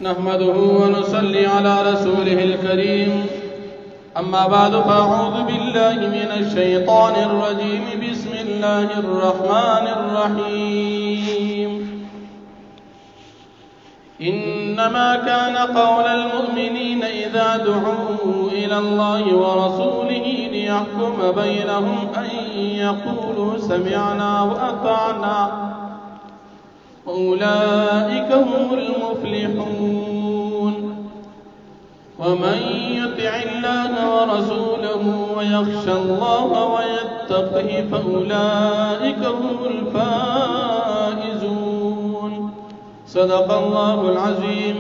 نحمده ونصلي على رسوله الكريم أما بعد فأعوذ بالله من الشيطان الرجيم بسم الله الرحمن الرحيم إنما كان قول المؤمنين إذا دعوا إلى الله ورسوله ليحكم بينهم أن يقولوا سمعنا وأطعنا أولئك هم المفلحون ومن يطع الله ورسوله ويخشى الله ويتقه فأولئك هم الفائزون صدق الله العظيم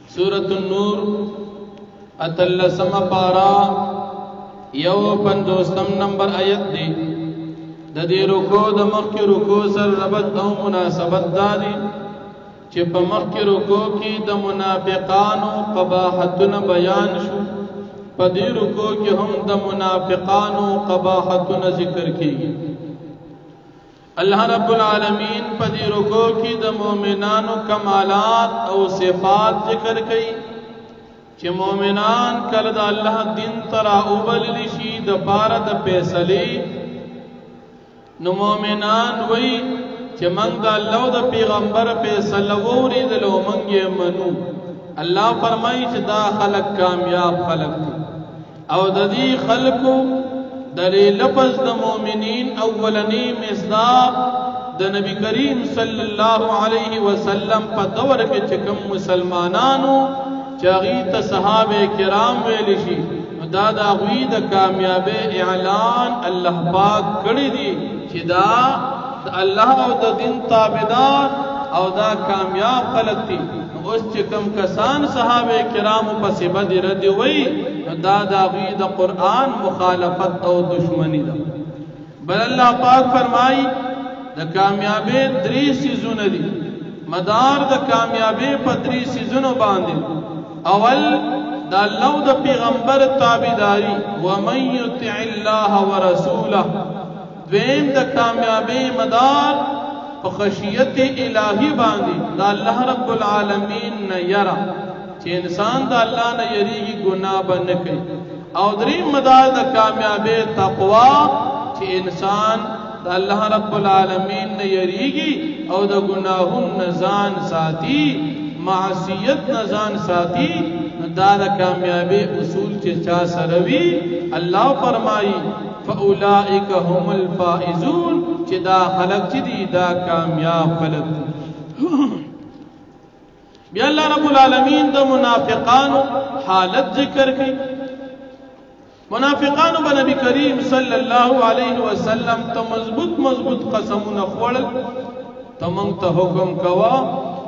سورة النور اتلسم پارا یو پندوستم نمبر آیت دی د دې رکوع د مخکې رکوع سره ربط او مناسبت دادي چې په مخکې رکوع کې د منافقانو قباحتونه بیان شو په دې رکوع کې هم د منافقانو قباحتونه ذکر کیږي الله رب العالمین په دې رکوع کې د مؤمنانو کمالات او صفات ذکر کړي چې مؤمنان کله د الله دین ترا اوبل شي د بار د فیصله نو مومنان وی چې منګ د الله او د پیغمبر فیصله وریدلو منګ یې منو الله فرمایي چې دا خلق کامیاب خلق او د دې خلقو د لفظ د مؤمنین اولنی مصداق د نبی کریم صلی الله علیه وسلم په دور کې چې کوم مسلمانانو چې هغه ته صحابه کرام ویل شي دا د هغوی د کامیابی اعلان الله پاک کړی دی چې دا د الله او د دین تابعدار او دا کامیاب خلق دي اوس چې کوم کسان صحابه کرامو پسې بد رد وي دا د هغوی د قرآن مخالفت او دشمنی ده بل الله پاک فرمایي د کامیابی درې سيزونه دي مدار د کامیابی په درې سيزونو باندې اول دا الله د پیغمبر تابعداري ومن يطع الله ورسوله دویم د کامیابی مدار په خشیت الهی باندې دا الله رب العالمین نه یرا چې انسان د الله نه یریږي ګناه باندې کوي او دریم مدار د کامیابی تقوا چې انسان د الله رب العالمین نه یریږي او د ګناهونو ځان ساتي معصیت نه ځان ساتي دا د کامیابی اصول چې چا سره وي الله فرمایي فاولئک هم الفائزون چې دا خلق چې دي دا کامیاب خلق بیا الله رب العالمین د منافقانو حالت ذکر کړي منافقانو به نبی کریم صلی الله علیه وسلم ته مضبوط قسمونه خوړل ته مونږ ته حکم کوا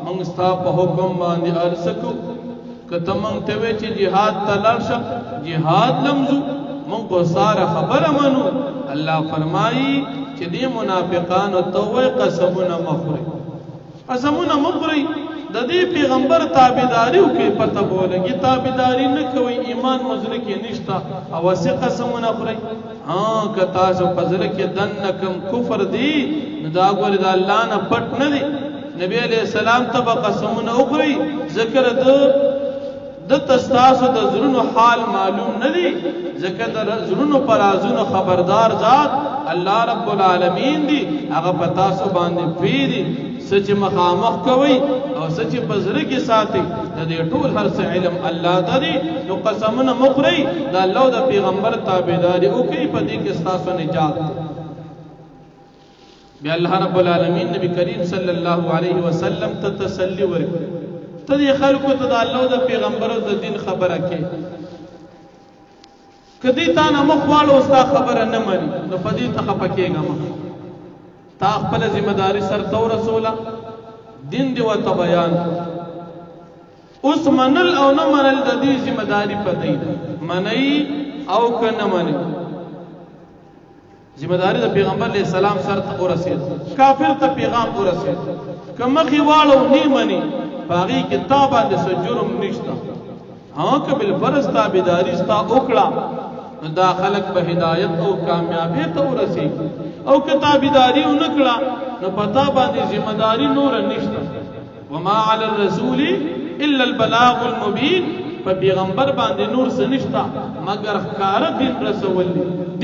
مونږ ستا په حکم باندې ارسکو کته مونږ ته وی چې jihad تلارشه jihad لمزو مونږ کو ساره خبره منو الله فرمایي چې دې منافقانو توي قسمونه مخوري د دې پیغمبر تابعداري کوي پته بولږي تابعداري نه کوي ایمان مزره کې نشتا او وسه قسمونه خوري که تاسو پزره کې دنکم کفر دی دا ګور د الله نه پټ نه دی نبی علیہ السلام ته قسمونه اخري ذکر د تستاسو د زړونو حال معلوم نه دی ذکر د زړونو پر ازونو خبردار ذات الله رب العالمین دی هغه پتا سو باندې پیری سچ مخامخ کوي او سچ بزره کې ساتي د دې ټول هر څه علم الله ته دی نو قسمونه مخري د الله او د پیغمبر تابعداري او کوي په دې کې تاسو نجات بیا الله رب العالمین نبی کریم صلی الله علیه وسلم ته تسلی ورکړي ته دې خلکو ته د الله او د پیغمبر او د دین خبره کې کدی تا نه مخواله او ستا خبره نه مانی نو په دې ته خپکیږه تا خپل ذمہ داری سر تو رسوله دین دی وته بیان اوس منل او نه منل د دې ذمہ داری پدې ده منی او کنه منی ذمہ داری د پیغمبر علیہ السلام سره ته ورسید کافر ته پیغام ورسید کمه خیوالو نی منی باغی کتاب باندې سو جرم نشتا ها که بل فرض تابعداری ستا وکړه دا خلق به هدایت او کامیابی ته ورسیږي او که تابعداري ونکړه نو پتا باندې ذمہ داری نور نشته وما علی الرسول الا البلاغ المبین په پیغمبر باندې نور څه نشته مگر ښکاره دین رسول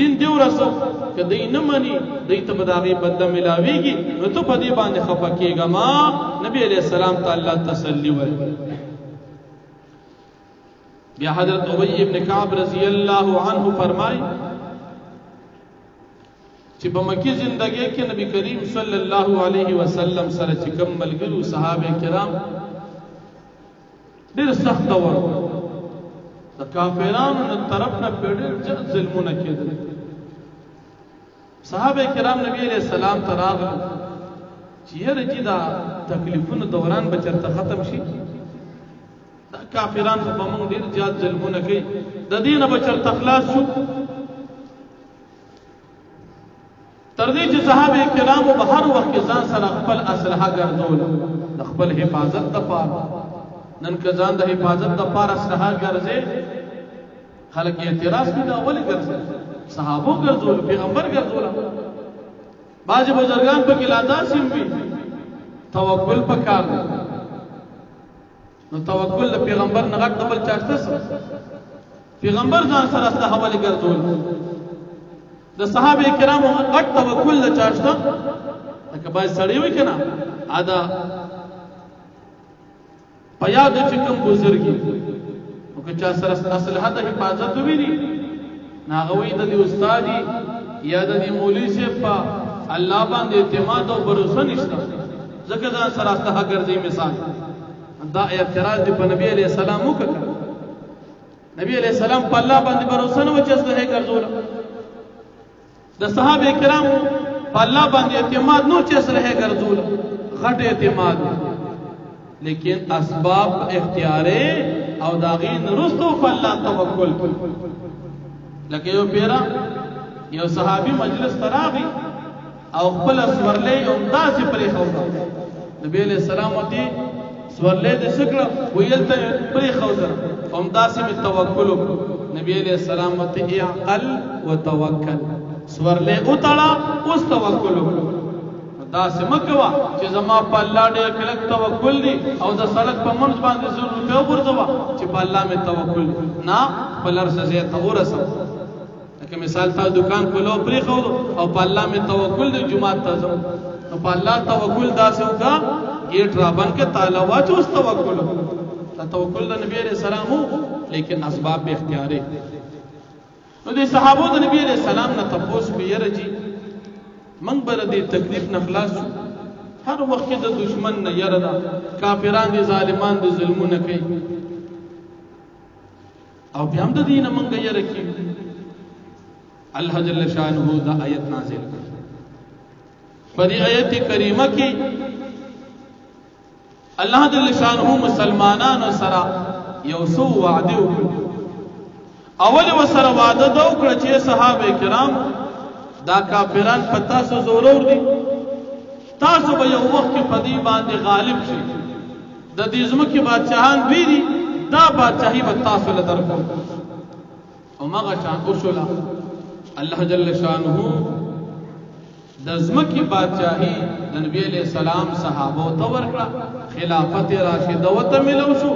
دین دیو رسو که دی نه مني دی ته به د هغې بدله ملاویږي نو ته په دې باندې خفه کېږه ما نبي علیه السلام ته الله تسلي ورکړي. بیا حضرت ابی ابن کعب رضی الله عنه فرمای چې په مکی زندګۍ کې نبی کریم صلی الله علیه وسلم سره چې کوم ملګرو صحابه کرام ډېر سخت دور د کافرانو نه طرف نه ډېر زیات ظلمونه کېدل. صحابه کرام نبی علیہ السلام ته راغلل چې یاره چې دا تکلیفونو دوران به چېرته ختم شي دا کافران خو به موږ ډېر زیات ظلمونه کوي د دې نه به چېرته خلاص شو. تر دې چې صحابه کرامو به هر وخت ځان سره خپل اسلحه ګرځوله د خپل حفاظت دپاره. نن که ځان د حفاظت دپاره اسلحه ګرځې خلک اعتراض کوي دا ولې ګرځي صحابو ګرځول پیغمبر ګرځوله. بعضې بزرګان پکې لا داسې هم وي توکل پکار دی نو توکل د پیغمبر نه غټ د بل چا شته څه پیغمبر ځان سره اسلحه ولې ګرځوله. د صحابه کرامو غټ توکل د چا شته لکه باید سړی وي که نه ادا په یاد چې کوم بزرګي او که چا سره اسلحه د حفاظت وویني نو هغه وایي د دې استادي یا د دې مولوي صاحب په الله باندې اعتماد او بروسه نشته ځکه ځان سره اسلحه ګرځي. مثال دا اعتراض دی په نبی علیه السلام وکړه. نبی علیه السلام په الله باندې بروسه نه و چې اسلحه ګرځوله. د صحابه کرامو په الله باندې اعتماد نو چې اسلحه ګرځوله غټ اعتماد لیکن اسباب اختیارې او د هغې نه وروسته په الله توکل. لکه یو پیره یو صحابي مجلس ته راغی او خپله سورلۍ همداسې پرېښوده. نبي علیه السلام ورته سورلۍ دې څه کړه ویل ته پرېښوده همداسې مې توکل وکړو. نبي علیه السلام ورته اعقل وتوکل سورلۍ وتړه اوس توکل وکړو. داسې مه کوه چې زما په الله ډېر کلک توکل دی او د سړک په منځ باندې 100 روپۍ وغورځوه چې په الله مې توکل دی. نه خپل هر څه ځای ته ورسوه. لکه مثال تا دکان کولو پرېښودو او په الله مې توکل دی جومات ته ځم نو په الله توکل داسې وکړه ګیټ رابند کړه تاله واچو اوس توکل وکړه. دا توکل د نبي علیه السلام و لیکن اسباب به اختیارې. نو دې صحابو د نبي علیه السلام نه تپوس کوي یاره جي من بر دې تکلیف نه خلاص شو هر وخت د دشمن نه یره ده کافران دي ظالمان دي ظلمونه کوي او بیا هم د دې نه مونږ یره کیږو. الله جل شانه دا آیت نازل کړ. په دې آیت کریمه کې الله جل شانه مسلمانانو سره یو څو وعده وکړ. اول وسره وعده دا وکړه چې صحابه کرام دا کافران په تاسو زورور دي تاسو به یو وخت کې په دې باندې غالب شئ. د دې ځمکې بادشاهان دوی دي دا بادشاهي به تاسو له درکو او مغه شان وشوله. الله جل شانه د ځمکې بادشاهي د نبی علیه السلام صحابو ته ورکړه خلافت راشده ورته ملو شو.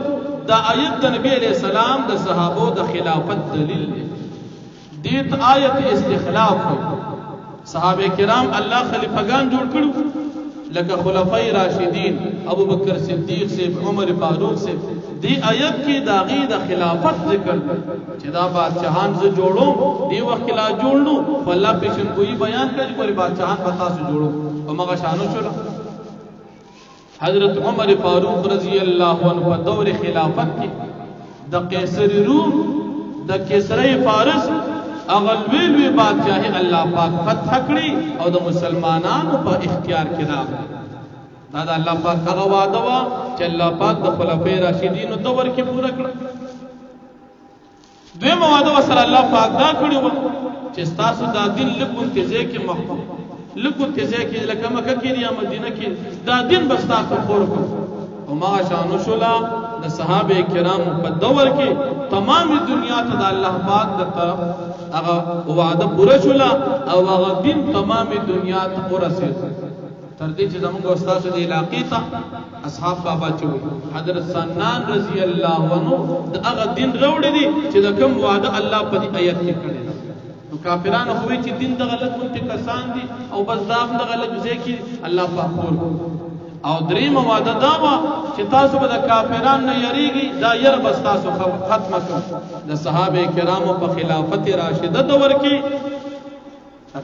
دا آیت د نبی علیه السلام د صحابو د خلافت دلیل دی. دیت آیت استخلاف ہوئی صحابہ کرام اللہ خلیفگان جوڑ کرو لکه خلفائی راشدین ابو بکر صدیق سے عمر فاروق سے دی آیت کی داغی دا خلافت ذکر چی دا بادشاہان سے جوڑو دی وقت لا جوڑنو فاللہ پیشن کوئی بیان کر جو بادشاہان بتا سے جوڑو ومغا شانو چلا. حضرت عمر فاروق رضی اللہ عنہ پا دور خلافت کی دا قیصر روم دا کسرے فارس اغلوی بادشاہی اللہ پاک فتح کری او دا مسلمانانو پا اختیار کنا دا اللہ پاک اغوادوا چا اللہ پاک دا خلفاء راشدین و دور کی پورا کرا. دوی موادوا سر اللہ پاک دا کری و چستاسو دا دین لکن تیزے کی محفوظ لکن تیزے کی لکا مکہ کی یا مدینہ کی دا دین بستاسو خور کرو. وما شانو شلا دا صحابہ کرام پا دور کی تمام دنیا تا دا اللہ پاک دا طرف اغا وعدہ پورا شلا او اغا دین تمام دنیا تا پورا سید تر دې چې زموږ استاد د علاقې ته اصحاب بابا چوي حضرت سنان رضی الله عنه د هغه دین راوړی دی چې د کوم وعده الله په دې آیت کې کړی نو کافرانو خو چې دین د غلط مونږ کسان دي او بس دا د غلط ځکه الله پاک ور او دریم وعده دا و چې تاسو به د کافرانو نه یریږي دا ير بس تاسو ختمه کړئ د صحابه کرامو په خلافت راشده دور کې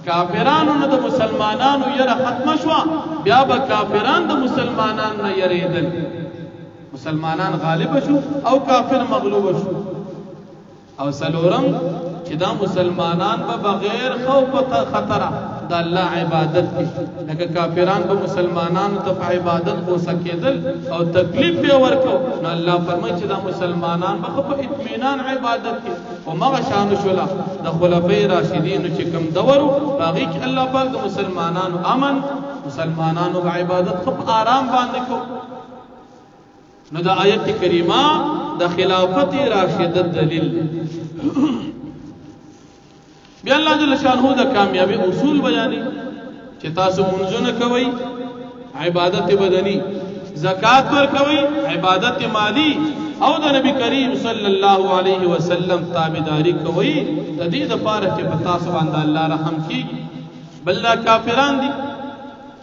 کافرانو نه د مسلمانانو یره ختم شو بیا به کافران د مسلمانانو نه یریدل مسلمانان غالب شو او کافر مغلوب شو او سلورم چې دا مسلمانان به بغیر خوف او خطر د الله عبادت کوي لکه کافران به مسلمانانو ته عبادت کو سکیدل او تکلیف به ورکو نو الله فرمایي چې دا مسلمانان به په اطمینان عبادت کوي او مغه شان شولا د خلفای راشدین چې کوم دورو باغی کې الله پاک د مسلمانانو امن مسلمانانو په عبادت خو آرام باندې کو نو دا آیت کریمه د خلافت راشده دلیل بیا الله جل شانه د کامیابی اصول بیانې چې تاسو منځونه کوي عبادت بدنی زکات ورکوي عبادت مالی او د نبی کریم صلی الله علیه وسلم تابعداري کوي د دې لپاره چې په تاسو باندې الله رحم کیږي بل دا کافران دي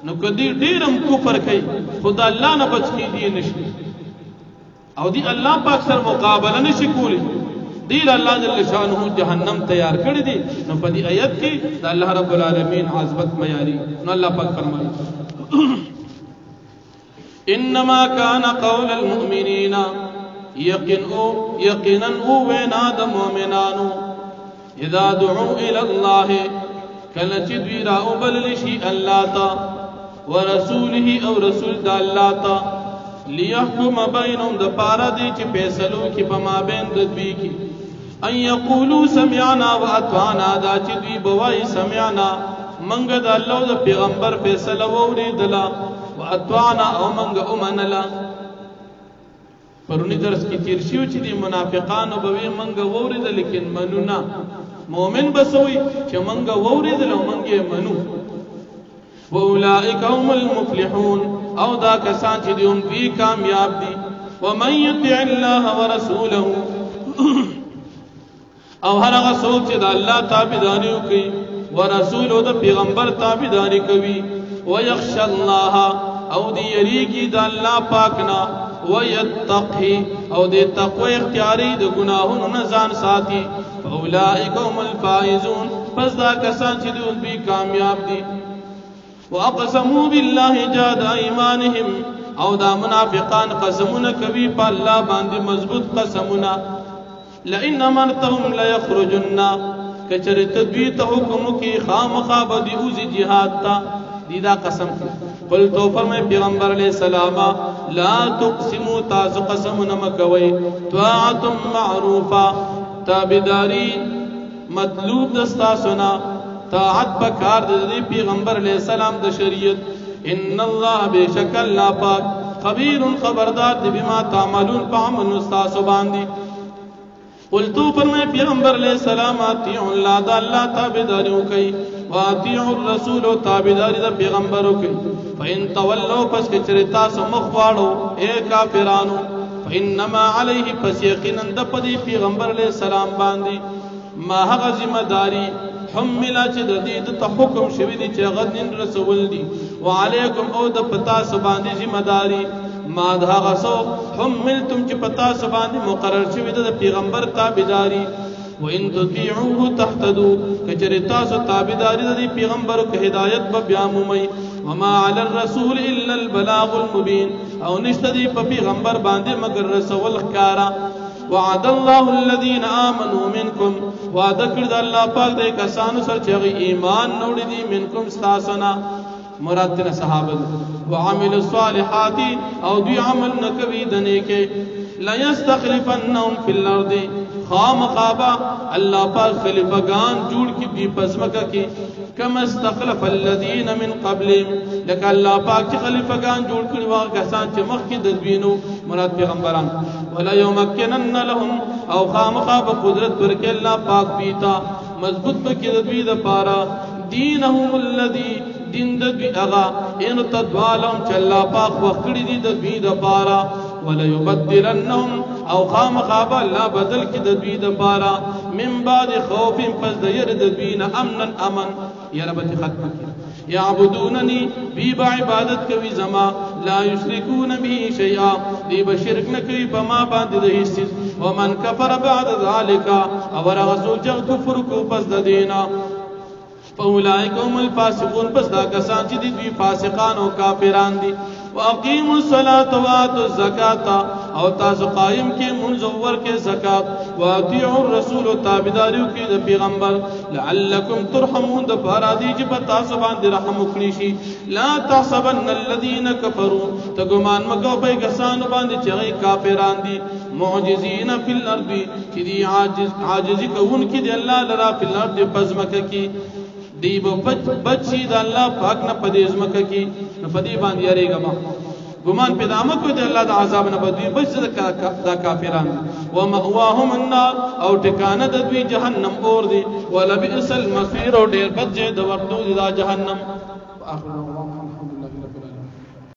نو کدی ډیرم کفر کوي خدا الله نه بچ کیږي نشي او دی الله پاک سره مقابله نشي کولی دی الله جل شانه جهنم تیار کړی دی نو په دې آیت کې د الله رب العالمین عظمت معیاري نو الله پاک فرمایي انما كان قول المؤمنين يقينا ونا د مؤمنانو اذا دعوا الى الله کله چې دوی راوبلل شي الله تا ورسوله او رسول د الله تا ليحكم بينهم د پاره دي چې فیصلو کې په مابین د دوی کې ان يقولوا سمعنا واطعنا دا چې دوی بوای سمعنا منګ د الله د پیغمبر فیصله ووریدلا واطعنا او منګ اومنلا پرونی درس کې تیر شو چې دي منافقانو به منګ ووریدل لیکن منونا مؤمن بسوي چې منګ ووریدل او منګ منو واولئک هم المفلحون او دا کسان چې دوی کامیاب دي ومن يطع الله ورسوله او هر هغه څوک چې د الله تابعداري کوي ورسول او د پیغمبر تابعداري کوي ويخشى الله او دې یریږي د الله پاک نه ويتقي او دې تقوی اختیاري د ګناهونو نه ځان ساتي اولئک هم الفائزون پس دا کسان چې دوی کامیاب دي واقسموا بالله جاد ايمانهم او دا منافقان قسمونه کوي په الله باندې مضبوط قسمونه لئن امرتهم ليخرجن کچره تدوی ته حکم کی خامخا بدی اوزی جهاد تا دیدا قسم قل تو فرمائے پیغمبر علیہ السلام لا تقسموا تاز قسم نمکوي طاعت معروفا تابعداری مطلوب دستا سنا طاعت بکار دی پیغمبر علیہ السلام د شریعت ان الله بشک الله پاک خبیر خبردار دی بما تعملون بعمل استاس باندې قلتو فرمائے پیغمبر علیہ السلام اطیعوا اللہ دا اللہ تابداریوں کئی واطیعوا الرسول تابداری دا پیغمبروں کئی فإن تولوا پس کچرتا سمخوارو اے کافرانو فإنما علیہ پس یقینا دپدی پیغمبر علیہ السلام باندی ما حق ذمہ داری حملا چې د دې ته حکم شوی دی چې غدن رسول دی وعلیکم او د پتا سباندی ذمہ داری ما دا غسو حملتم چې پتا سباندی مقرر شوی د پیغمبر تابعداری وان تطيعوه تهتدوا کچرتا سو تابعداری د پیغمبر کو هدایت به بیامومي وما على الرسول الا البلاغ المبين او نشته دی په پیغمبر باندې مگر رسول ښکارا وعد الله الذين امنوا منكم وعد کړ الله پاک دې کسانو سره چې ایمان نوړي دي منکم استاسنا مراد تر صحابه وعمل الصالحات او دوی عمل نکوي دنه کې لا يستخلفنهم في الارض خام خابا الله پاک خلیفگان جوړ کی دی پسمکه کې کما استخلف الذين من قبلهم لك الله پاک چې خلیفگان جوړ کړي وا کسان چې مخکې د دوینو مراد پیغمبران ولا يمكنن لهم او خام خابا قدرت ورکړي الله پاک پیتا مضبوط کې د دوی د پاره دینهم الذي دین د دوی اغا ان تدوالم چلا پاک وکړي دي د دوی د پارا ولا يبدلنهم او خامخاب الله بدل کی د دوی د پارا من بعد خوف پس د ير د دوی نه امن امن یا رب ختم کی یعبدوننی بی با عبادت کوي زما لا یشرکون به شیئا دی بشرک نه کوي په ما باندې د هیڅ ومن کفر بعد ذلك او رغسو چې کفر کو پس د دینا فاولئک هم الفاسقون پس دا کسان چې دوی فاسقان او کافران دي واقیموا الصلاة واتوا الزکاة او تاسو قائم کې منزور کې زکات واطیعوا الرسول تابعداریو کې د پیغمبر لعلکم ترحمون د فرادی چې په تاسو باندې رحم وکړي شي لا تحسبن الذين كفروا تګمان مګو به کسان باندې چې کافران دي معجزین فی الارض چې دی عاجزی کوون کې دی الله لرا فی الارض پزمکه کې دی بچی د الله پاک نه پدې ازمکه کې نه پدې باندې یریګه ما ګمان پیدا مکو د الله د عذاب نه بدوی بچ د کافران و مأواهم النار او ټکانه د دوی جهنم اور دی ولبئس المصير او ډیر بد د ورتو د جهنم اخر